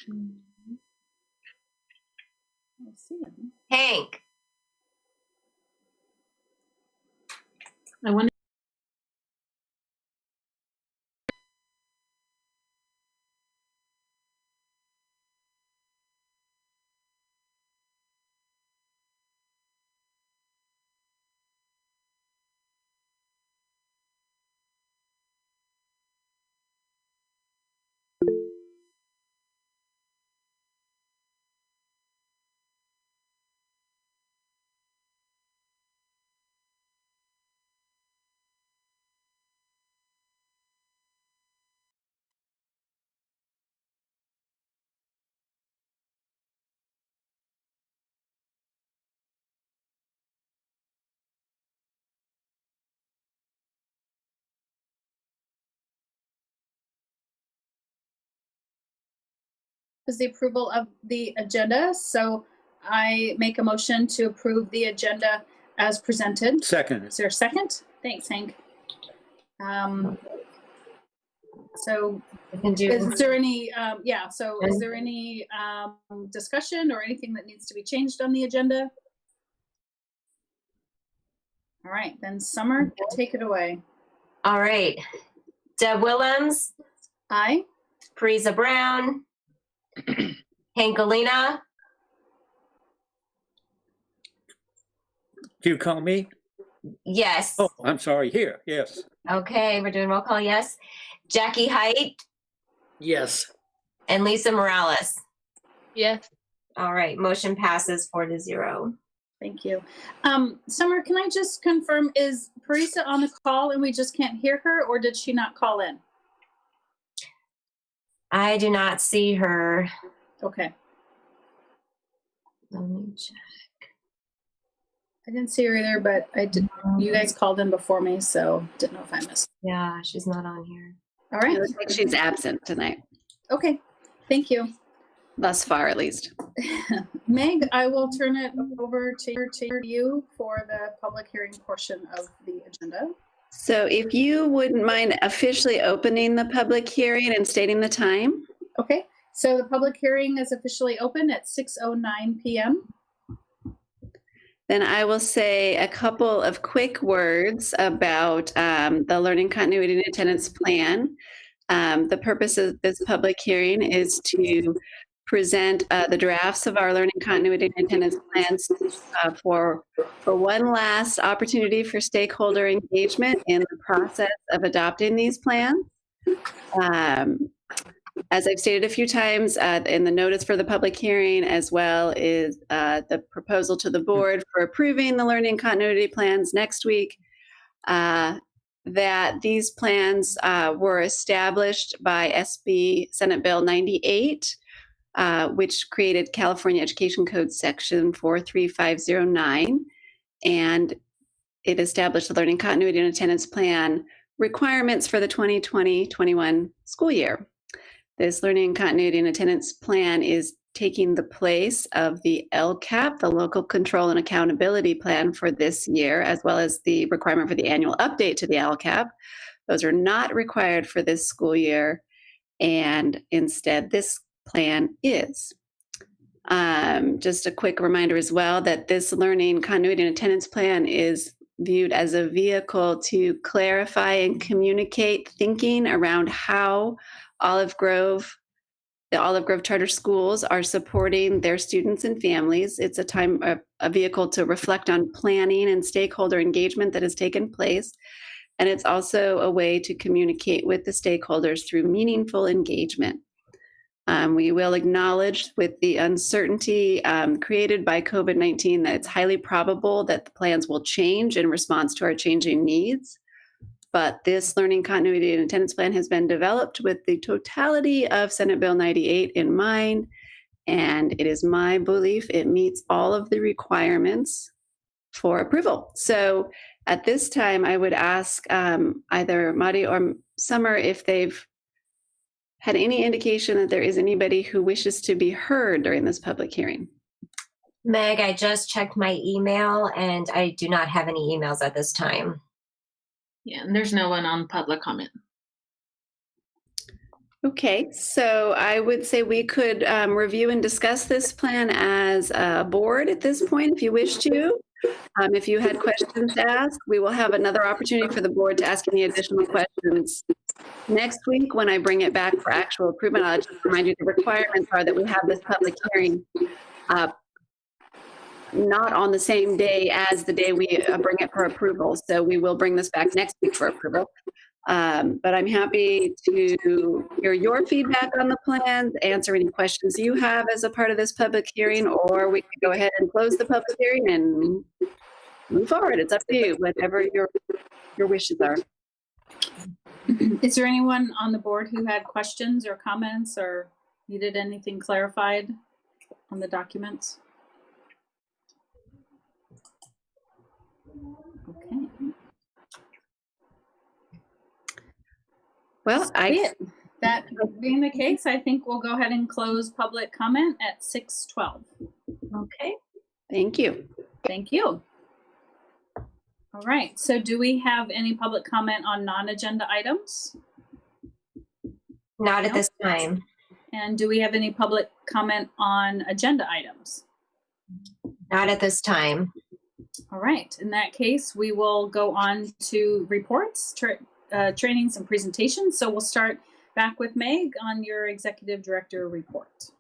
I see him. Hank. I wonder. Is the approval of the agenda. So I make a motion to approve the agenda as presented. Second. Is there a second? Thanks, Hank. So is there any, is there any discussion or anything that needs to be changed on the agenda? All right, then Summer, take it away. All right. Deb Willems. Aye. Parisa Brown. Hank Galena. Do you call me? Yes. Oh, I'm sorry. Here, yes. Okay, we're doing roll call. Yes. Jackie Height. Yes. And Lisa Morales. Yes. All right, motion passes 4-0. Thank you. Summer, can I just confirm, is Parisa on the call and we just can't hear her, or did she not call in? I do not see her. Okay. Let me check. I didn't see her either, but I did. You guys called in before me, so didn't know if I missed. Yeah, she's not on here. All right. It looks like she's absent tonight, Okay. Thank you. thus far at least. Meg, I will turn it over to you for the public hearing portion of the agenda. So if you wouldn't mind officially opening the public hearing and stating the time. Okay. So the public hearing is officially open at 6:09 p.m. Then I will say a couple of quick words about the Learning Continuity and Attendance Plan. The purpose of this public hearing is to present the drafts of our Learning Continuity and Attendance Plans for one last opportunity for stakeholder engagement in the process of adopting these plans. As I've stated a few times in the notice for the public hearing, as well is the proposal to the board for approving the learning continuity plans next week, that these plans were established by SB Senate Bill 98, which created California Education Code Section 43509, and it established the learning continuity and attendance plan requirements for the 2020-21 school year. This learning continuity and attendance plan is taking the place of the LCAP, the Local Control and Accountability Plan for this year, as well as the requirement for the annual update to the LCAP. Those are not required for this school year, and instead this plan is. Just a quick reminder as well that this learning continuity and attendance plan is viewed as a vehicle to clarify and communicate thinking around how the Olive Grove Charter Schools are supporting their students and families. It's a vehicle to reflect on planning and stakeholder engagement that has taken place. And it's also a way to communicate with the stakeholders through meaningful engagement. We will acknowledge with the uncertainty created by COVID-19 that it's highly probable that the plans will change in response to our changing needs. But this learning continuity and attendance plan has been developed with the totality of Senate Bill 98 in mind, and it is my belief it meets all of the requirements for approval. So at this time, I would ask either Madi or Summer if they've had any indication that there is anybody who wishes to be heard during this public hearing. Meg, I just checked my email and I do not have any emails at this time. Yeah, and there's no one on public comment. Okay, so I would say we could review and discuss this plan as a board at this point, if you wish to. If you had questions to ask, we will have another opportunity for the board to ask any additional questions next week when I bring it back for actual approval. I'll just remind you the requirements are that we have this public hearing not on the same day as the day we bring it for approval. So we will bring this back next week for approval. But I'm happy to hear your feedback on the plans, answer any questions you have as a part of this public hearing, or we could go ahead and close the public hearing and move forward. It's up to you, whatever your wishes are. Is there anyone on the board who had questions or comments or needed anything clarified on the documents? Okay. Well, that being the case, I think we'll go ahead and close public comment at 6:12. Okay. Thank you. Thank you. All right. So do we have any public comment on non-agenda items? Not at No? this time. And do we have any public comment on agenda items? Not at this time. All right. In that case, we will go on to reports, trainings, and presentations. So we'll start back with Meg on your executive director report.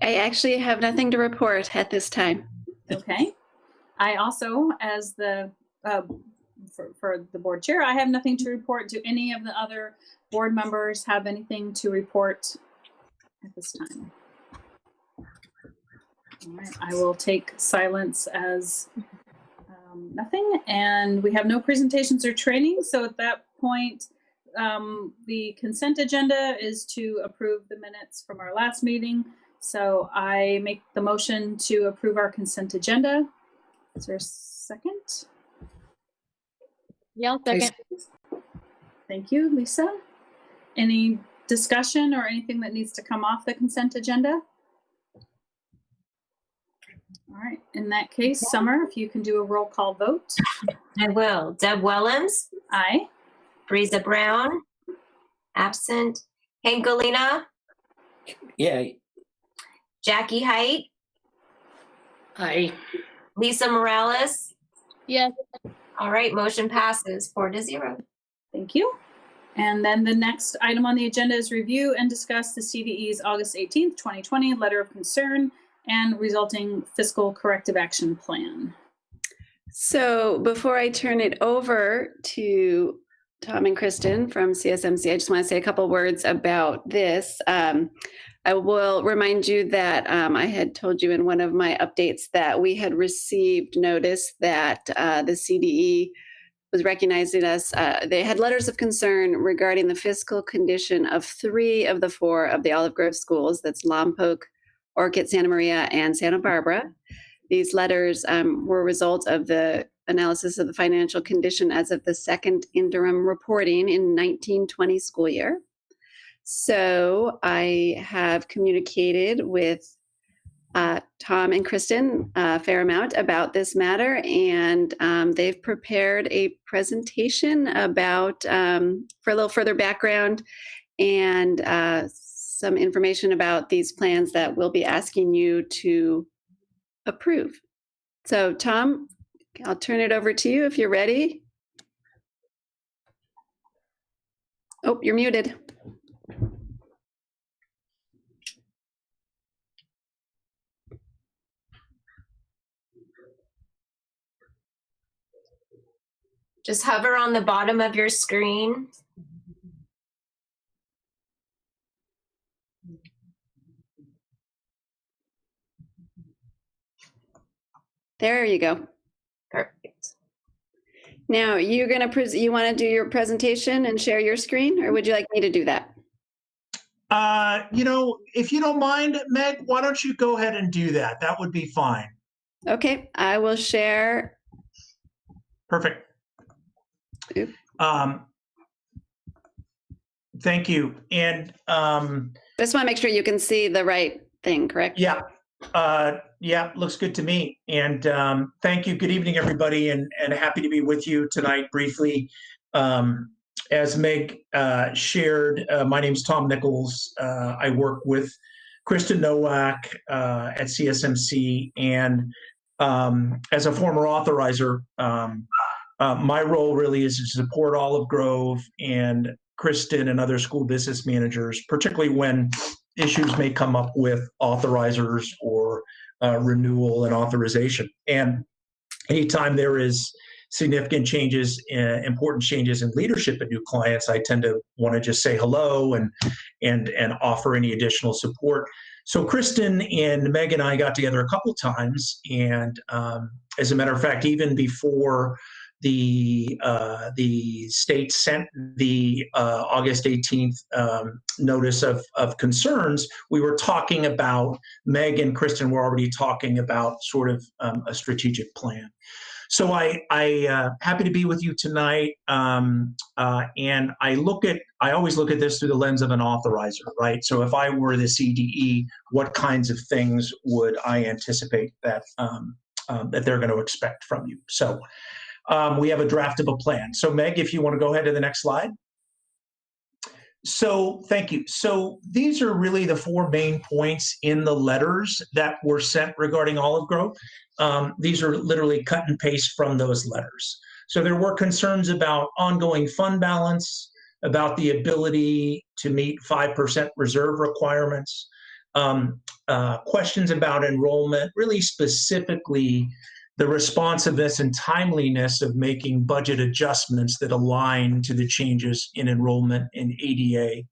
I actually have nothing to report at this time. Okay. I also, as the for the board chair, I have nothing to report. Do any of the other board members have anything to report at this time? All right. I will take silence as nothing, and we have no presentations or training. So at that point, the consent agenda is to approve the minutes from our last meeting. So I make the motion to approve our consent agenda. Is there a second? Yeah, second. Thank you, Lisa. Any discussion or anything that needs to come off the consent agenda? All right, in that case, Summer, if you can do a roll call vote. I will. Deb Willems, Aye. Breeza Brown, absent. Hank Galena, Yeah. Jackie Height, Aye. Lisa Morales. Yes. All right, motion passes 4-0. Thank you. And then the next item on the agenda is review and discuss the CDE's August 18th, 2020 letter of concern and resulting fiscal corrective action plan. So before I turn it over to Tom and Kristen from CSMC, I just want to say a couple words about this. I will remind you that I had told you in one of my updates that we had received notice that the CDE was recognizing us. They had letters of concern regarding the fiscal condition of 3 of the 4 of the Olive Grove schools. That's Lompoc, Orchid, Santa Maria, and Santa Barbara. These letters were a result of the analysis of the financial condition as of the second interim reporting in 1920 school year. So I have communicated with Tom and Kristen a fair amount about this matter, and they've prepared a presentation about, for a little further background and some information about these plans that we'll be asking you to approve. So Tom, I'll turn it over to you if you're ready. Oh, you're muted. Just hover on the bottom of your screen. There you go. Perfect. Now you're going to you want to do your presentation and share your screen, or would you like me to do that? If you don't mind, Meg, why don't you go ahead and do that? That would be fine. Okay, I will share. Perfect. Oop. Thank you. And Just want to make sure you can see the right thing, correct? yeah, looks good to me. And thank you. Good evening, everybody, and happy to be with you tonight briefly. as Meg shared, my name's Tom Nichols. I work with Kristen Nowak at CSMC, and as a former authorizer, my role really is to support Olive Grove and Kristen and other school business managers, particularly when issues may come up with authorizers or renewal and authorization. And anytime there is significant changes, important changes in leadership at new clients, I tend to want to just say hello and offer any additional support. So Kristen and Meg and I got together a couple times, and as a matter of fact, even before the state sent the August 18th notice of concerns, we were talking about, Meg and Kristen were already talking about sort of a strategic plan. So I happy to be with you tonight, and I always look at this through the lens of an authorizer, right? So if I were the CDE, what kinds of things would I anticipate that that they're going to expect from you? So we have a draft of a plan. So Meg, if you want to go ahead to the next slide. So thank you. So these are really the 4 main points in the letters that were sent regarding Olive Grove. These are literally cut and paste from those letters. So there were concerns about ongoing fund balance, about the ability to meet 5% reserve requirements, questions about enrollment, really specifically the responsiveness and timeliness of making budget adjustments that align to the changes in enrollment in ADA,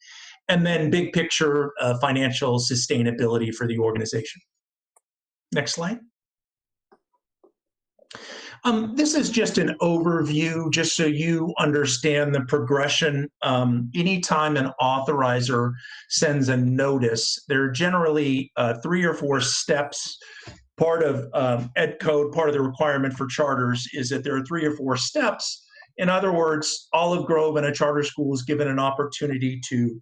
and then big picture financial sustainability for the organization. Next slide. This is just an overview, just so you understand the progression. Anytime an authorizer sends a notice, there are generally 3 or 4 steps. Part of Ed Code, part of the requirement for charters is that there are 3 or 4 steps. In other words, Olive Grove and a charter school is given an opportunity to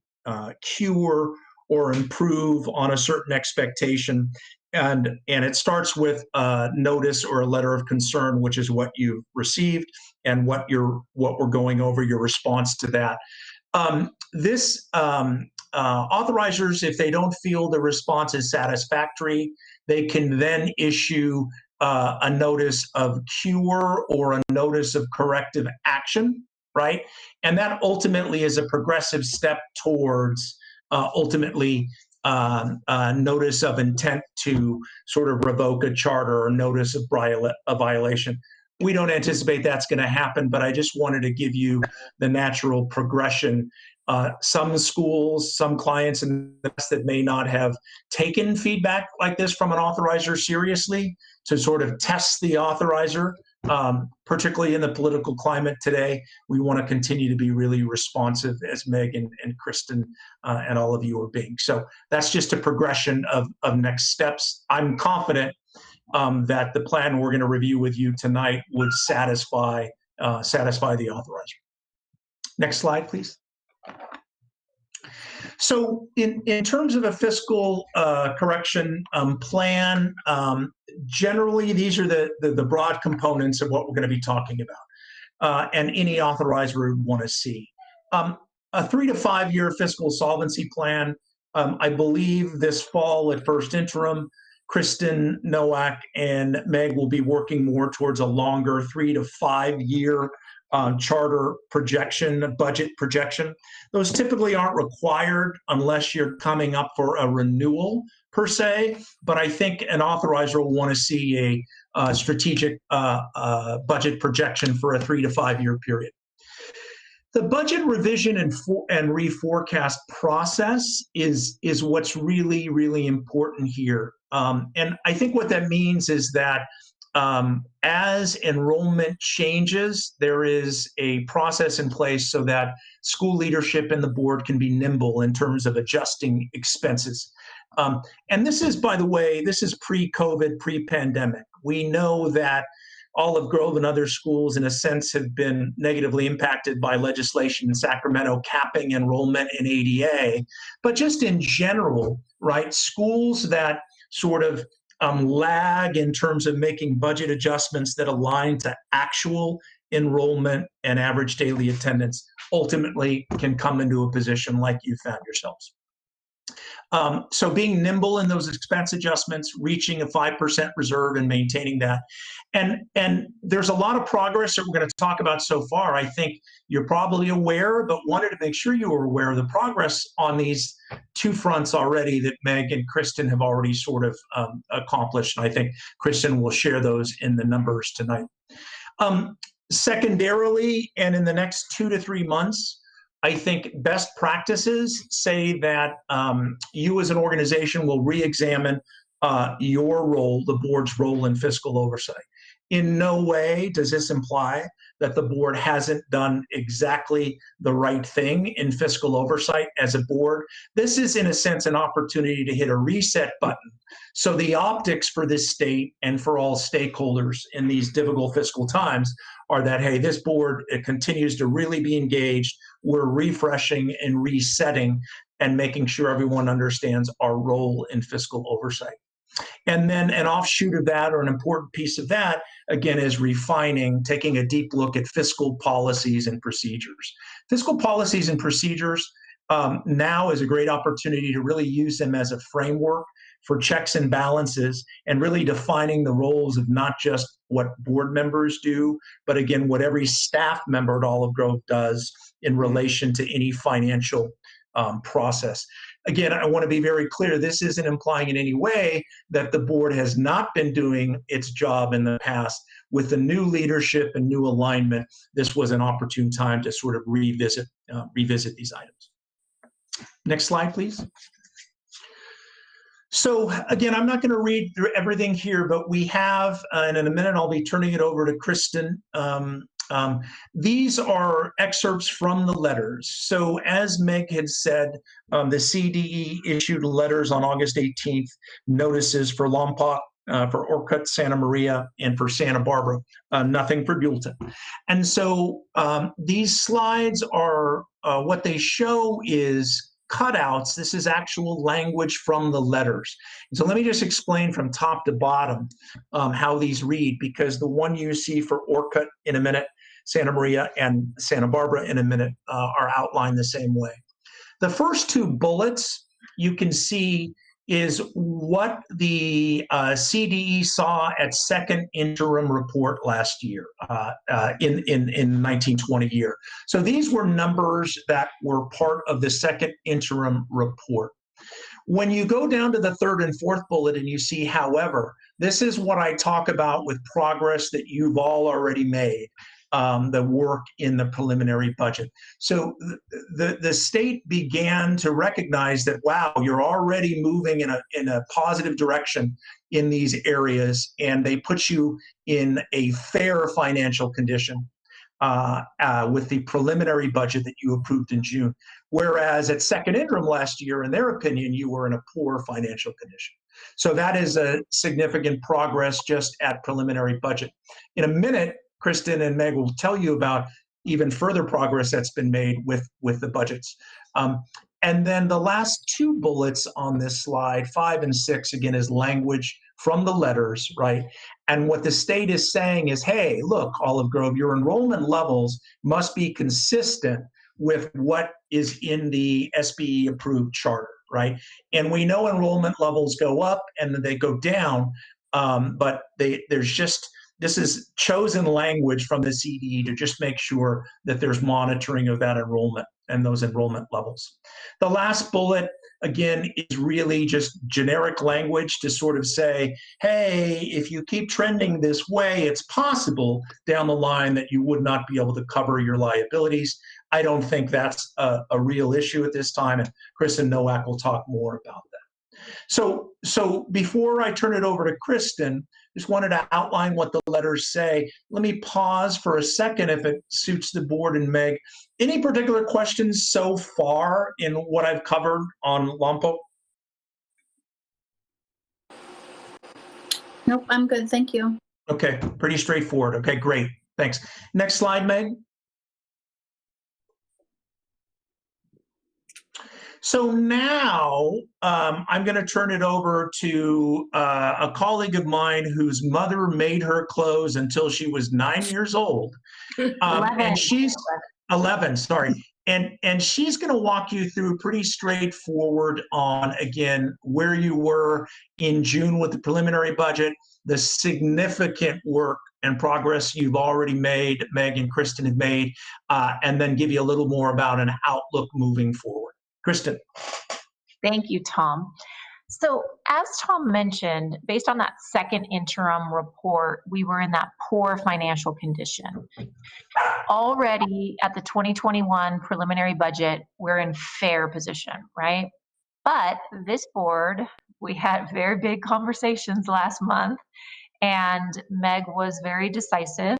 cure or improve on a certain expectation. And it starts with a notice or a letter of concern, which is what you've received and what we're going over, your response to that. Authorizers, if they don't feel the response is satisfactory, they can then issue a notice of cure or a notice of corrective action, right? And that ultimately is a progressive step towards ultimately notice of intent to sort of revoke a charter or notice of a violation. We don't anticipate that's going to happen, but I just wanted to give you the natural progression. Some schools, some clients in the past that may not have taken feedback like this from an authorizer seriously to sort of test the authorizer, particularly in the political climate today. We want to continue to be really responsive, as Meg and Kristen and all of you are being. So that's just a progression of next steps. I'm confident that the plan we're going to review with you tonight would satisfy the authorizer. Next slide, please. So in terms of a fiscal correction plan, generally these are the broad components of what we're going to be talking about, and any authorizer would want to see. A 3 to 5 year fiscal solvency plan. I believe this fall at first interim, Kristen Nowak and Meg will be working more towards a longer 3 to 5 year charter projection, budget projection. Those typically aren't required unless you're coming up for a renewal per se, but I think an authorizer will want to see a strategic budget projection for a 3 to 5 year period. The budget revision and reforecast process is what's really, really important here. And I think what that means is that as enrollment changes, there is a process in place so that school leadership and the board can be nimble in terms of adjusting expenses. And this is, by the way, this is pre-COVID, pre-pandemic. We know that Olive Grove and other schools, in a sense, have been negatively impacted by legislation in Sacramento capping enrollment in ADA. But just in general, right, schools that sort of lag in terms of making budget adjustments that align to actual enrollment, and average daily attendance ultimately can come into a position like you found yourselves. So being nimble in those expense adjustments, reaching a 5% reserve and maintaining that. And there's a lot of progress that we're going to talk about so far. I think you're probably aware, but wanted to make sure you were aware of the progress on these two fronts already that Meg and Kristen have already sort of accomplished. And I think Kristen will share those in the numbers tonight. Secondarily, and in the next 2 to 3 months, I think best practices say that you as an organization will re-examine your role, the board's role in fiscal oversight. In no way does this imply that the board hasn't done exactly the right thing in fiscal oversight as a board. This is, in a sense, an opportunity to hit a reset button. So the optics for this state and for all stakeholders in these difficult fiscal times are that, hey, this board, it continues to really be engaged. We're refreshing and resetting and making sure everyone understands our role in fiscal oversight. And then an offshoot of that, or an important piece of that, again, is refining, taking a deep look at fiscal policies and procedures. Fiscal policies and procedures now is a great opportunity to really use them as a framework for checks and balances, and really defining the roles of not just what board members do, but again, what every staff member at Olive Grove does in relation to any financial process. Again, I want to be very clear, this isn't implying in any way that the board has not been doing its job in the past. With the new leadership and new alignment, this was an opportune time to sort of revisit these items. Next slide, please. So again, I'm not going to read through everything here, but we have, and in a minute I'll be turning it over to Kristen. These are excerpts from the letters. So as Meg had said, the CDE issued letters on August 18th, notices for Lompoc, for Orcutt, Santa Maria, and for Santa Barbara, nothing for Buellton. And so these slides are, what they show is cutouts. This is actual language from the letters. And so let me just explain from top to bottom how these read, because the one you see for Orcutt in a minute, Santa Maria, and Santa Barbara in a minute are outlined the same way. The first two bullets you can see is what the CDE saw at second interim report last year in 1920 year. So these were numbers that were part of the second interim report. When you go down to the third and fourth bullet and you see, however, this is what I talk about with progress that you've all already made. The work in the preliminary budget. So the state began to recognize that, wow, you're already moving in a positive direction in these areas, and they put you in a fair financial condition with the preliminary budget that you approved in June. Whereas at second interim last year, in their opinion, you were in a poor financial condition. So that is a significant progress just at preliminary budget. In a minute, Kristen and Meg will tell you about even further progress that's been made with the budgets. And then the last two bullets on this slide, 5 and 6, again, is language from the letters, right? And what the state is saying is, hey, look, Olive Grove, your enrollment levels must be consistent with what is in the SBE approved charter, right? And we know enrollment levels go up and then they go down, but this is chosen language from the CDE to just make sure that there's monitoring of that enrollment and those enrollment levels. The last bullet, again, is really just generic language to sort of say, hey, if you keep trending this way, it's possible down the line that you would not be able to cover your liabilities. I don't think that's a real issue at this time, and Kristen Nowak will talk more about that. So before I turn it over to Kristen, just wanted to outline what the letters say. Let me pause for a second if it suits the board and Meg. Any particular questions so far in what I've covered on Lompoc? Nope, I'm good, thank you. Okay, pretty straightforward. Okay, great, thanks. Next slide, Meg. So now I'm going to turn it over to a colleague of mine whose mother made her clothes until she was 9 years old. 11. And she's 11, sorry. And she's going to walk you through pretty straightforward on, again, where you were in June with the preliminary budget, the significant work and progress you've already made, Meg and Kristen have made, and then give you a little more about an outlook moving forward. Kristen. Thank you, Tom. So as Tom mentioned, based on that second interim report, we were in that poor financial condition. Already at the 2021 preliminary budget, we're in fair position, right? But this board, we had very big conversations last month, and Meg was very decisive,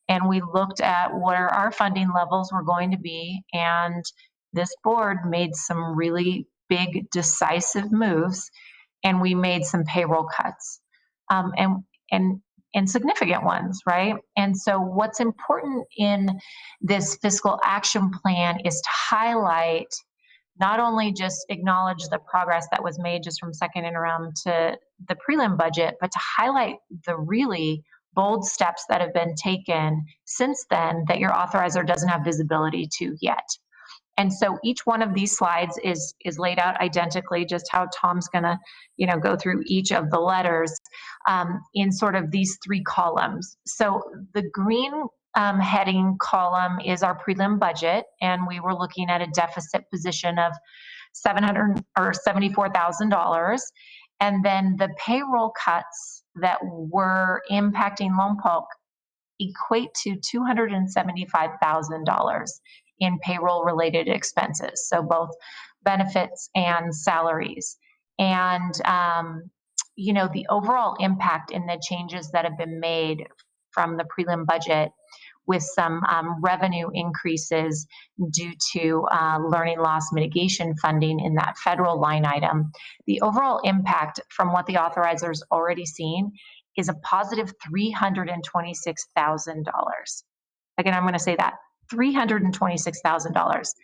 and we looked at where our funding levels were going to be, and this board made some really big decisive moves, and we made some payroll cuts, and significant ones, right? And so what's important in this fiscal action plan is to highlight, not only just acknowledge the progress that was made just from second interim to the prelim budget, but to highlight the really bold steps that have been taken since then that your authorizer doesn't have visibility to yet. And so each one of these slides is laid out identically, just how Tom's gonna, go through each of the letters in sort of these three columns. So the green heading column is our prelim budget, and we were looking at a deficit position of $74,000. And then the payroll cuts that were impacting Lompoc equate to $275,000 in payroll related expenses. So both benefits and salaries. And, the overall impact in the changes that have been made from the prelim budget with some revenue increases due to learning loss mitigation funding in that federal line item, the overall impact from what the authorizer's already seen is a positive $326,000. Again, I'm going to say that, $326,000.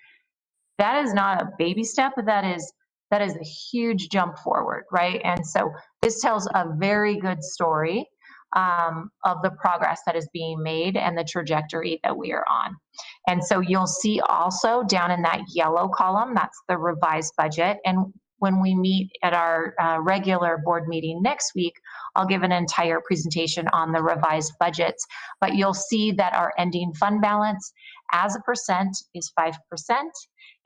That is not a baby step, but that is a huge jump forward, right? And so this tells a very good story of the progress that is being made and the trajectory that we are on. And so you'll see also down in that yellow column, that's the revised budget. And when we meet at our regular board meeting next week, I'll give an entire presentation on the revised budgets, but you'll see that our ending fund balance as a percent is 5%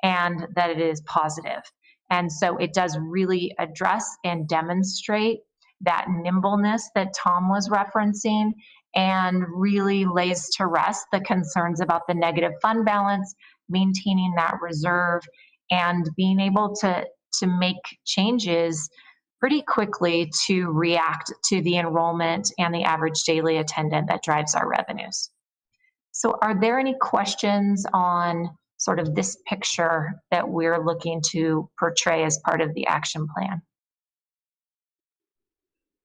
and that it is positive. And so it does really address and demonstrate that nimbleness that Tom was referencing and really lays to rest the concerns about the negative fund balance, maintaining that reserve, and being able to make changes pretty quickly to react to the enrollment and the average daily attendant that drives our revenues. So are there any questions on sort of this picture that we're looking to portray as part of the action plan?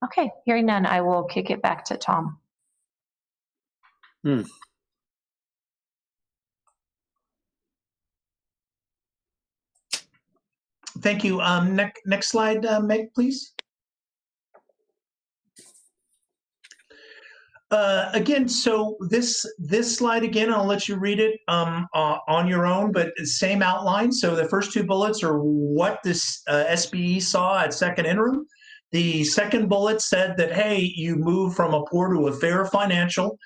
Okay, hearing none, I will kick it back to Tom. Thank you. Next slide, Meg, please. Again, so this slide, again, I'll let you read it on your own, but same outline. So the first two bullets are what this SBE saw at second interim. The second bullet said that, hey, you move from a poor to a fair financial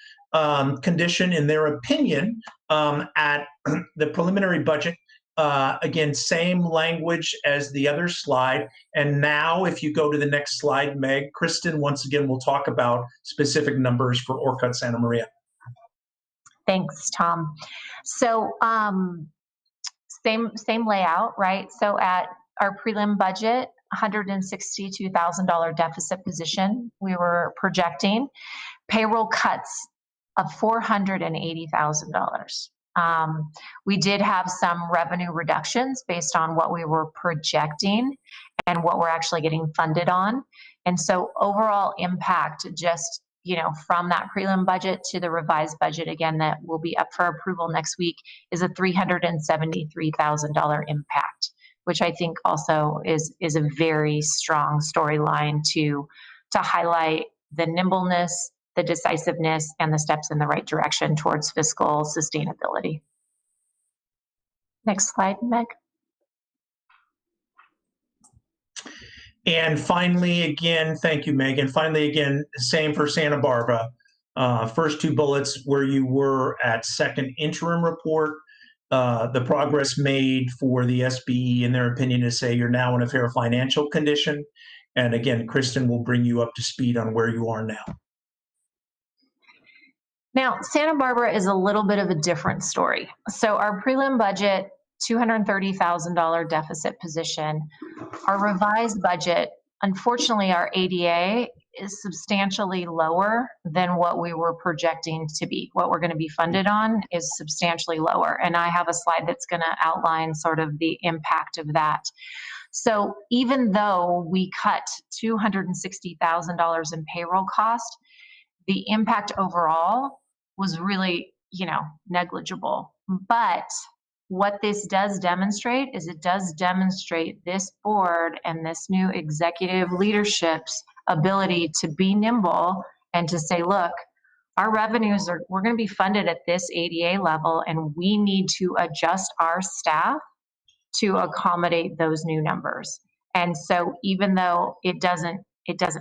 condition, in their opinion, at the preliminary budget. Again, same language as the other slide. And now if you go to the next slide, Meg, Kristen, once again, will talk about specific numbers for Orcutt Santa Maria. Thanks, Tom. So same layout, right? So at our prelim budget, $162,000 deficit position, we were projecting payroll cuts of $480,000. We did have some revenue reductions based on what we were projecting and what we're actually getting funded on. And so overall impact just, from that prelim budget to the revised budget, again, that will be up for approval next week, is a $373,000 impact which I think also is a very strong storyline to highlight the nimbleness, the decisiveness, and the steps in the right direction towards fiscal sustainability. Next slide, Meg. And finally, again, thank you, Megan. Finally, again, same for Santa Barbara. First two bullets where you were at second interim report, the progress made for the SBE, in their opinion, to say you're now in a fair financial condition. And again, Kristen will bring you up to speed on where you are now. Now, Santa Barbara is a little bit of a different story. So our prelim budget, $230,000 deficit position. Our revised budget, unfortunately, our ADA is substantially lower than what we were projecting to be. What we're going to be funded on is substantially lower. And I have a slide that's going to outline sort of the impact of that. So even though we cut $260,000 in payroll cost, the impact overall was really, negligible. But what this does demonstrate is it does demonstrate this board and this new executive leadership's ability to be nimble and to say, look, our revenues we're going to be funded at this ADA level, and we need to adjust our staff to accommodate those new numbers. And so even though it doesn't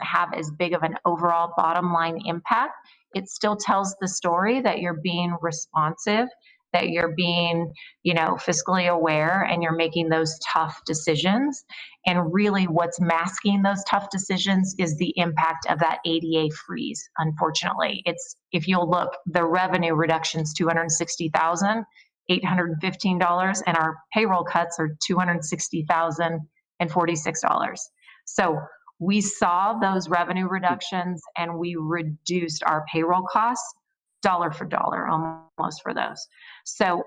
have as big of an overall bottom line impact, it still tells the story that you're being responsive, that you're being, fiscally aware, and you're making those tough decisions. And really what's masking those tough decisions is the impact of that ADA freeze, unfortunately. If you'll look, the revenue reduction's $260,815, and our payroll cuts are $260,046. So we saw those revenue reductions and we reduced our payroll costs dollar for dollar almost for those. So,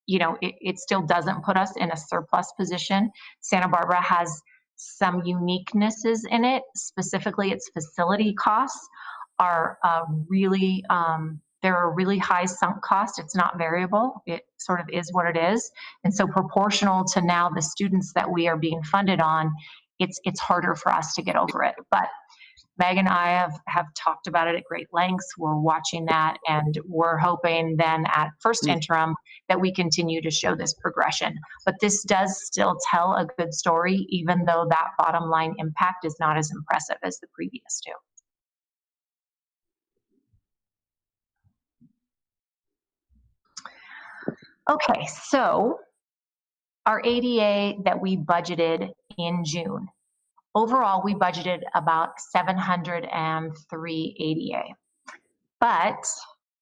it still doesn't put us in a surplus position. Santa Barbara has some uniquenesses in it. Specifically, its facility costs are they're a really high sunk cost. It's not variable. It sort of is what it is. And so proportional to now the students that we are being funded on, it's harder for us to get over it. But Meg and I have talked about it at great lengths. We're watching that, and we're hoping then at first interim that we continue to show this progression. But this does still tell a good story, even though that bottom line impact is not as impressive as the previous two. Okay, so our ADA that we budgeted in June. Overall, we budgeted about 703 ADA. But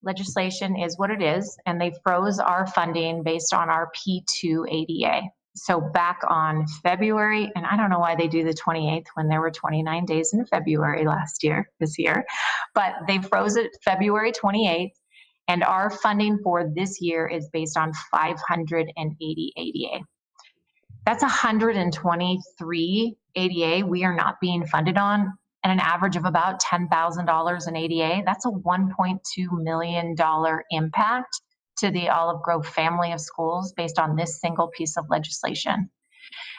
legislation is what it is, and they froze our funding based on our P2 ADA. So back on February, and I don't know why they do the 28th when there were 29 days in February this year, but they froze it February 28th. And our funding for this year is based on 580 ADA. That's 123 ADA we are not being funded on, and an average of about $10,000 in ADA. That's a $1.2 million impact to the Olive Grove family of schools based on this single piece of legislation.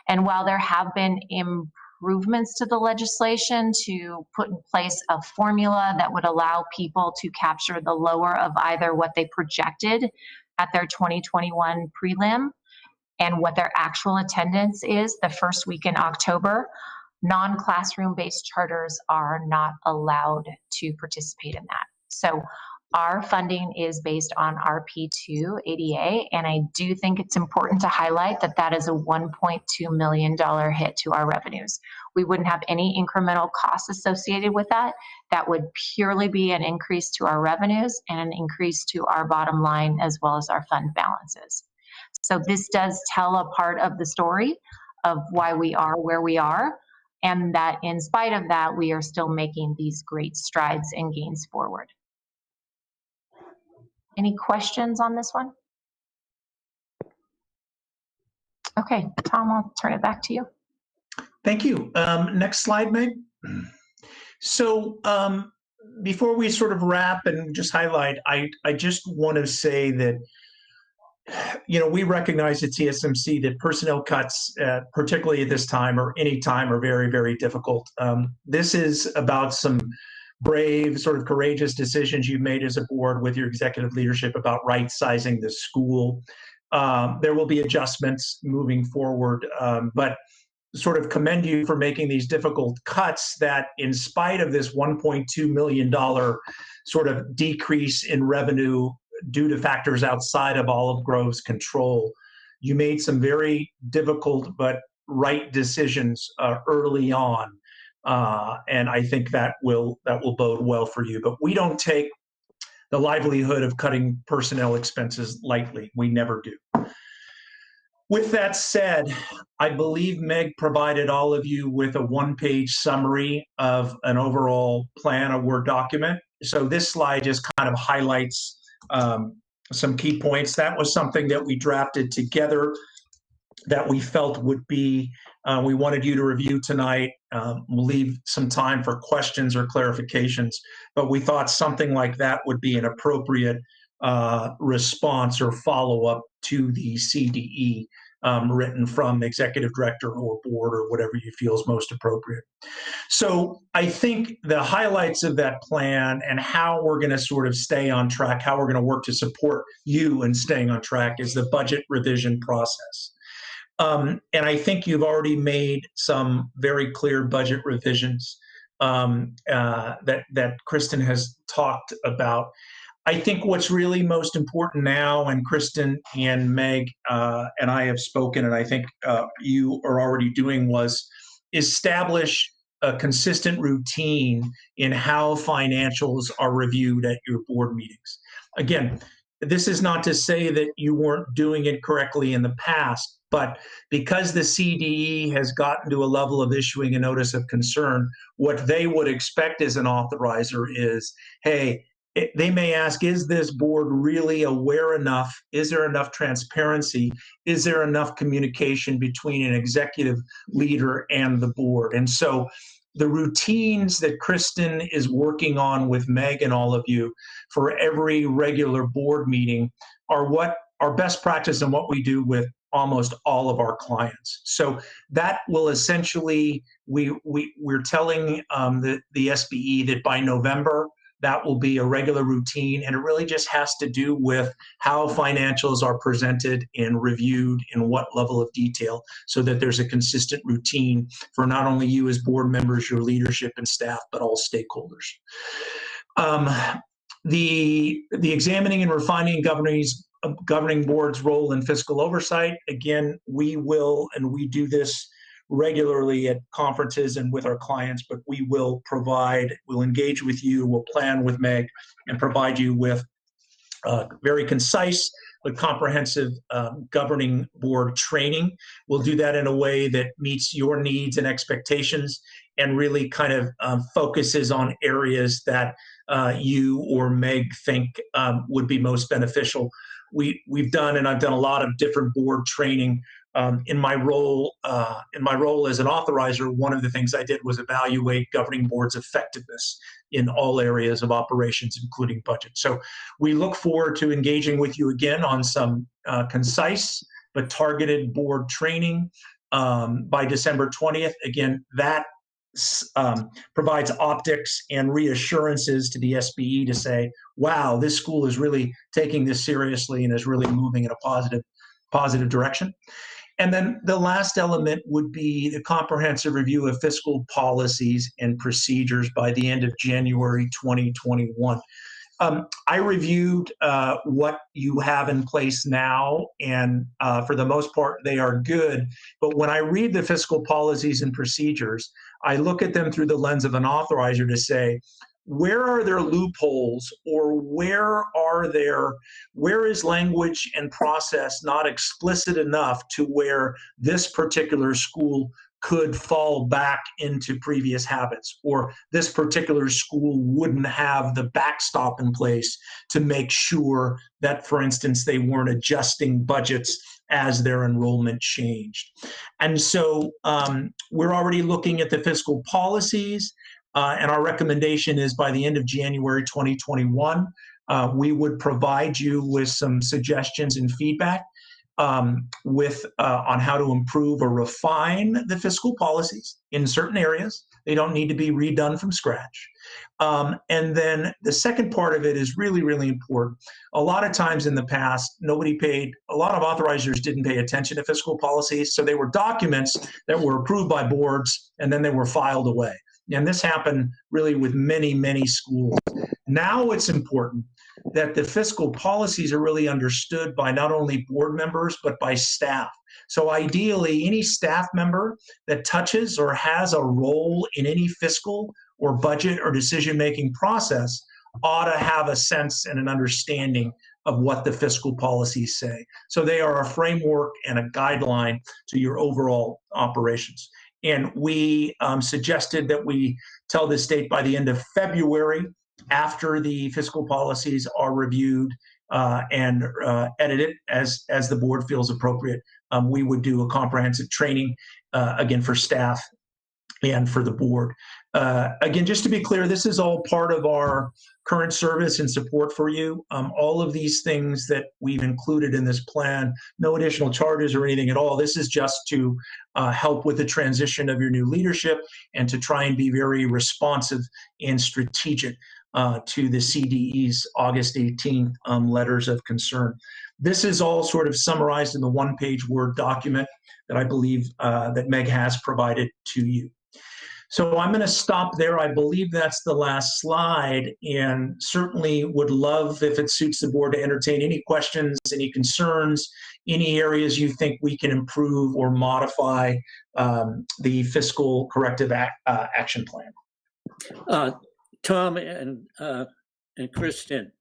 And while there have been improvements to the legislation to put in place a formula that would allow people to capture the lower of either what they projected at their 2021 prelim and what their actual attendance is the first week in October, non-classroom based charters are not allowed to participate in that. So our funding is based on our P2 ADA, and I do think it's important to highlight that that is a $1.2 million hit to our revenues. We wouldn't have any incremental costs associated with that. That would purely be an increase to our revenues and an increase to our bottom line as well as our fund balances. So this does tell a part of the story of why we are where we are, and that in spite of that, we are still making these great strides and gains forward. Any questions on this one? Okay, Tom, I'll turn it back to you. Thank you. Next slide, Meg. So before we sort of wrap and just highlight, I just want to say that We recognize at TSMC that personnel cuts, particularly at this time or any time, are very, very difficult. This is about some brave, sort of courageous decisions you've made as a board with your executive leadership about right-sizing the school. There will be adjustments moving forward, but sort of commend you for making these difficult cuts that, in spite of this $1.2 million sort of decrease in revenue due to factors outside of Olive Grove's control, you made some very difficult but right decisions early on, and I think that will bode well for you. But we don't take the livelihood of cutting personnel expenses lightly. We never do. With that said, I believe Meg provided all of you with a one-page summary of an overall plan, a Word document. So this slide just kind of highlights some key points. That was something that we drafted together that we felt would be, we wanted you to review tonight. We'll leave some time for questions or clarifications, but we thought something like that would be an appropriate response or follow-up to the CDE written from executive director or board or whatever you feel is most appropriate. So I think the highlights of that plan and how we're going to sort of stay on track, how we're going to work to support you in staying on track, is the budget revision process. And I think you've already made some very clear budget revisions that Kristen has talked about. I think what's really most important now, and Kristen and Meg and I have spoken, and I think you are already doing, was establish a consistent routine in how financials are reviewed at your board meetings. Again, this is not to say that you weren't doing it correctly in the past, but because the CDE has gotten to a level of issuing a notice of concern, what they would expect as an authorizer is, hey, they may ask, is this board really aware enough? Is there enough transparency? Is there enough communication between an executive leader and the board? And so the routines that Kristen is working on with Meg and all of you for every regular board meeting are what our best practice and what we do with almost all of our clients. So that will essentially, we're telling the SBE that by November, that will be a regular routine, and it really just has to do with how financials are presented and reviewed in what level of detail, so that there's a consistent routine for not only you as board members, your leadership and staff, but all stakeholders. The examining and refining governing board's role in fiscal oversight, again, we will, and we do this regularly at conferences and with our clients, but we will provide, we'll engage with you, we'll plan with Meg and provide you with very concise but comprehensive governing board training. We'll do that in a way that meets your needs and expectations and really kind of focuses on areas that you or Meg think would be most beneficial. We've done, and I've done a lot of different board training. In my role as an authorizer, one of the things I did was evaluate governing board's effectiveness in all areas of operations, including budget. So we look forward to engaging with you again on some concise but targeted board training by December 20th. Again, that provides optics and reassurances to the SBE to say, wow, this school is really taking this seriously and is really moving in a positive direction. And then the last element would be the comprehensive review of fiscal policies and procedures by the end of January 2021. I reviewed what you have in place now, and for the most part, they are good. But when I read the fiscal policies and procedures, I look at them through the lens of an authorizer to say, where are there loopholes, or where is language and process not explicit enough to where this particular school could fall back into previous habits, or this particular school wouldn't have the backstop in place to make sure that, for instance, they weren't adjusting budgets as their enrollment changed. And so we're already looking at the fiscal policies. And our recommendation is by the end of January 2021, We would provide you with some suggestions and feedback on how to improve or refine the fiscal policies in certain areas. They don't need to be redone from scratch. And then the second part of it is really, really important. A lot of times in the past, a lot of authorizers didn't pay attention to fiscal policies. So they were documents that were approved by boards and then they were filed away. And this happened really with many, many schools. Now it's important that the fiscal policies are really understood by not only board members, but by staff. So ideally, any staff member that touches or has a role in any fiscal or budget or decision-making process ought to have a sense and an understanding of what the fiscal policies say. So they are a framework and a guideline to your overall operations. And we suggested that we tell this date by the end of February, after the fiscal policies are reviewed and edited as the board feels appropriate. We would do a comprehensive training, again, for staff and for the board. Again, just to be clear, this is all part of our current service and support for you. All of these things that we've included in this plan, no additional charges or anything at all. This is just to help with the transition of your new leadership and to try and be very responsive and strategic to the CDE's August 18th letters of concern. This is all sort of summarized in the one-page Word document that I believe that Meg has provided to you. So I'm going to stop there. I believe that's the last slide, and certainly would love, if it suits the board, to entertain any questions, any concerns, any areas you think we can improve or modify the fiscal corrective action plan. Tom and Kristen,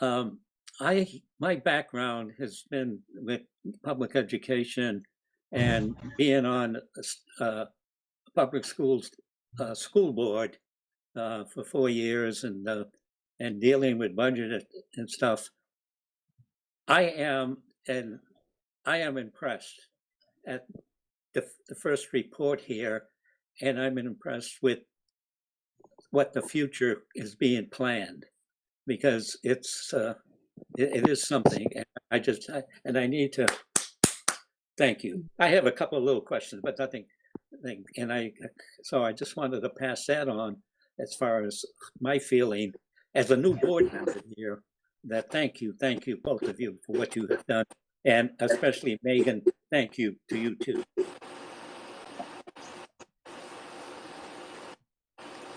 my background has been with public education and being on public schools school board for 4 years and dealing with budget and stuff. I am impressed at the first report here, and I'm impressed with what the future is being planned, because it is something. And I need to thank you. I have a couple of little questions, but nothing. So I just wanted to pass that on as far as my feeling as a new board member here. That thank you, both of you, for what you have done, and especially Megan. Thank you to you too.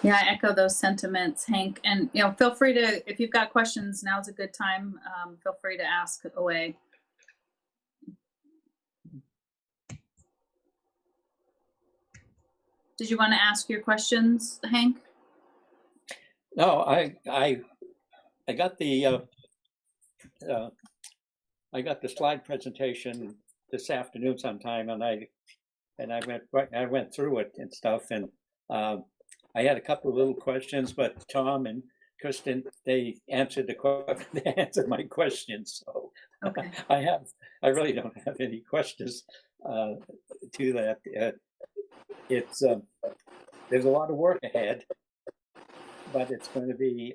Yeah, I echo those sentiments, Hank. And feel free to, if you've got questions, now's a good time. Feel free to ask away. Did you want to ask your questions, Hank? No, I got the slide presentation this afternoon sometime, and I went through it and stuff, and I had a couple of little questions, but Tom and Kristen, they answered my questions. So Okay. I really don't have any questions to that. It's there's a lot of work ahead, but it's going to be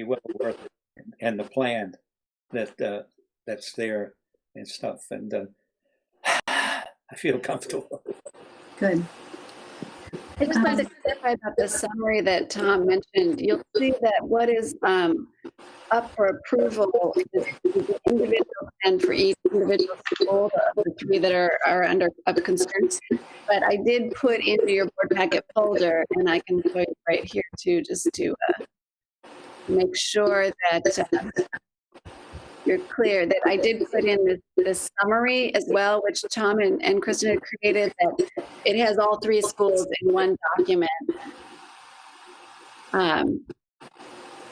well worth it, and the plan that's there and stuff, and I feel comfortable. Good. I just wanted to clarify about the summary that Tom mentioned. You'll see that what is up for approval is the individual plan for each individual school, the three that are under of concern. But I did put into your board packet folder, and I can show you right here too, just to make sure that you're clear, that I did put in this summary as well, which Tom and Kristen had created, that it has all three schools in one document.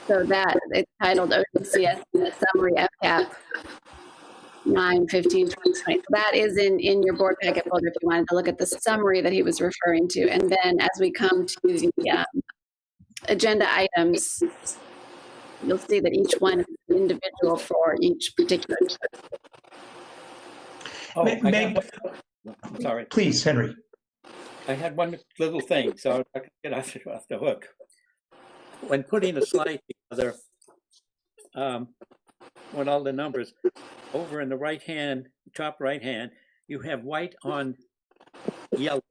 So that it's titled OGCS Summary FCAP 9/15/2020. That is in your board packet folder if you wanted to look at the summary that he was referring to. And then as we come to the agenda items, you'll see that each one is individual for each particular. Meg, Sorry. please, Henry. I had one little thing, so I can get off the hook. when putting a slide together, with all the numbers, over in the right hand, top right hand, you have white on yellow.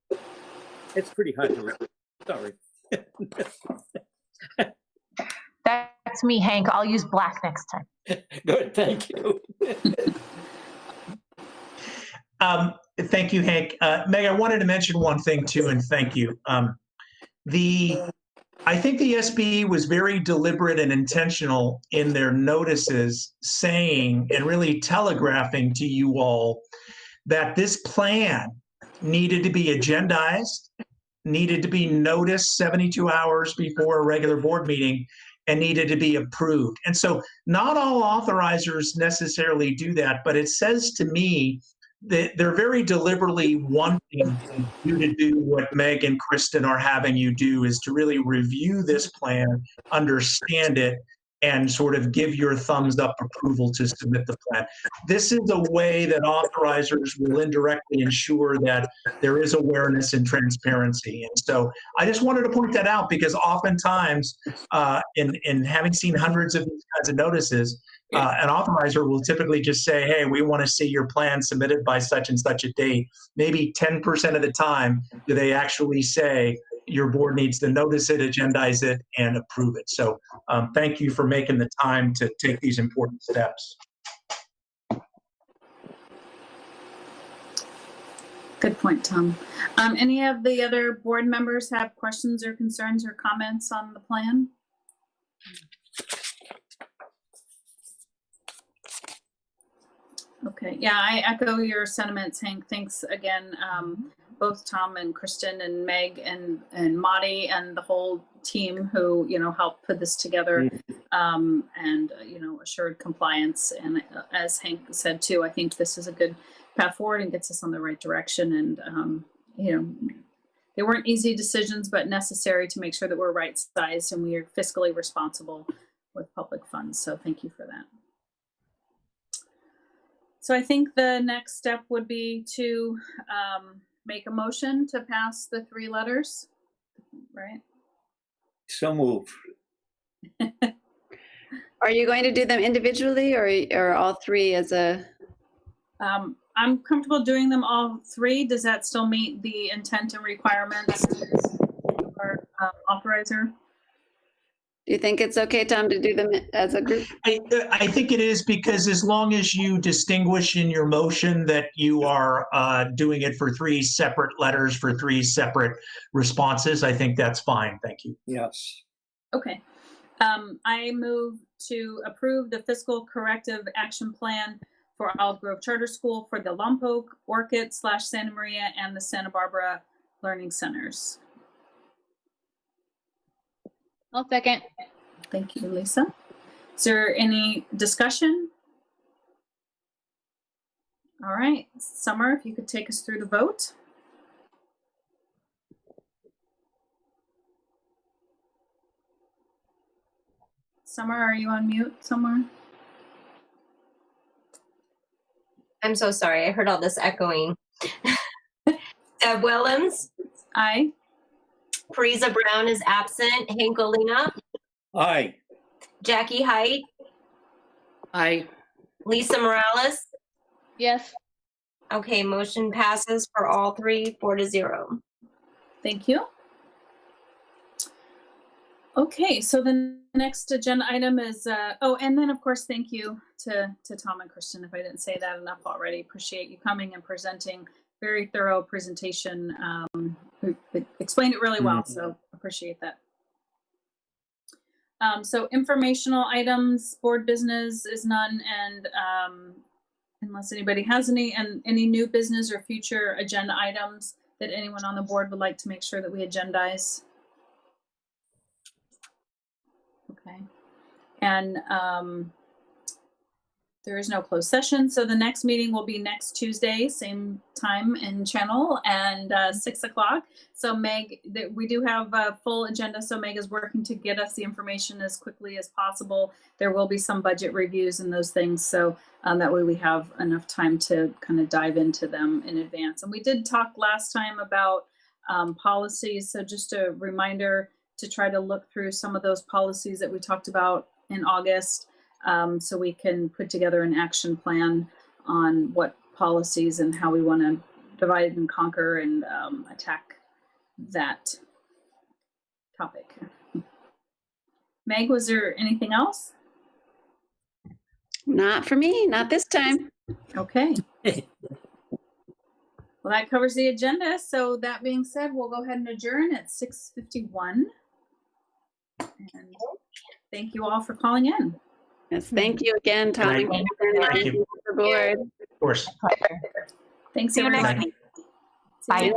It's pretty hard to read. Sorry. That's me, Hank. I'll use black next time. Good, thank you. Thank you, Hank. Meg, I wanted to mention one thing too, and thank you. I think the SB was very deliberate and intentional in their notices, saying and really telegraphing to you all that this plan needed to be agendized, needed to be noticed 72 hours before a regular board meeting, and needed to be approved. And so not all authorizers necessarily do that, but it says to me that they're very deliberately wanting you to do what Meg and Kristen are having you do, is to really review this plan, understand it, and sort of give your thumbs up approval to submit the plan. This is a way that authorizers will indirectly ensure that there is awareness and transparency. And so I just wanted to point that out, because oftentimes in having seen hundreds of these kinds of notices, an authorizer will typically just say, hey, we want to see your plan submitted by such and such a date. Maybe 10% of the time do they actually say your board needs to notice it, agendize it, and approve it. So thank you for making the time to take these important steps. Good point, Tom. Any of the other board members have questions or concerns or comments on the plan? Okay, yeah, I echo your sentiments, Hank. Thanks again, both Tom and Kristen and Meg and Madi and the whole team who, helped put this together, and, assured compliance. And as Hank said too, I think this is a good path forward and gets us on the right direction. And, they weren't easy decisions, but necessary to make sure that we're right sized and we are fiscally responsible with public funds. So thank you for that. So I think the next step would be to make a motion to pass the 3 letters, right? So moved. Are you going to do them individually or all 3 as a? I'm comfortable doing them all 3. Does that still meet the intent and requirements of our authorizer? Do you think it's okay, Tom, to do them as a group? I think it is, because as long as you distinguish in your motion that you are doing it for 3 separate letters for 3 separate responses, I think that's fine. Thank you. Yes. Okay. I move to approve the fiscal corrective action plan for Olive Grove Charter School for the Lompoc, Orchid / Santa Maria, and the Santa Barbara Learning Centers. I'll second. Thank you, Lisa. Is there any discussion? All right, Summer, if you could take us through the vote. Summer, are you on mute somewhere? I'm so sorry. I heard all this echoing. Deb Willems, Aye. Parisa Brown is absent. Hank Olina, Aye. Jackie Height, Aye. Lisa Morales. Yes. Okay, motion passes for all 3, 4-0. Thank you. Okay, so the next agenda item is, and then of course, thank you to Tom and Kristen, if I didn't say that enough already. Appreciate you coming and presenting. Very thorough presentation. Explained it really well, so appreciate that. So informational items, board business is none, and unless anybody has any new business or future agenda items that anyone on the board would like to make sure that we agendize. Okay, and there is no closed session, so the next meeting will be next Tuesday, same time and channel, and 6 o'clock. So Meg, we do have a full agenda, so Meg is working to get us the information as quickly as possible. There will be some budget reviews and those things, so that way we have enough time to kind of dive into them in advance. And we did talk last time about policies, so just a reminder, to try to look through some of those policies that we talked about in August, so we can put together an action plan on what policies and how we want to divide and conquer and attack that topic. Meg, was there anything else? Not for me, not this time. Okay. Well, that covers the agenda. So that being said, we'll go ahead and adjourn at 6:51. And thank you all for calling in. Yes, thank you again, Tom. Thank and you. Kristen, and the board. Of course. Thanks, See you next everybody. week. Bye.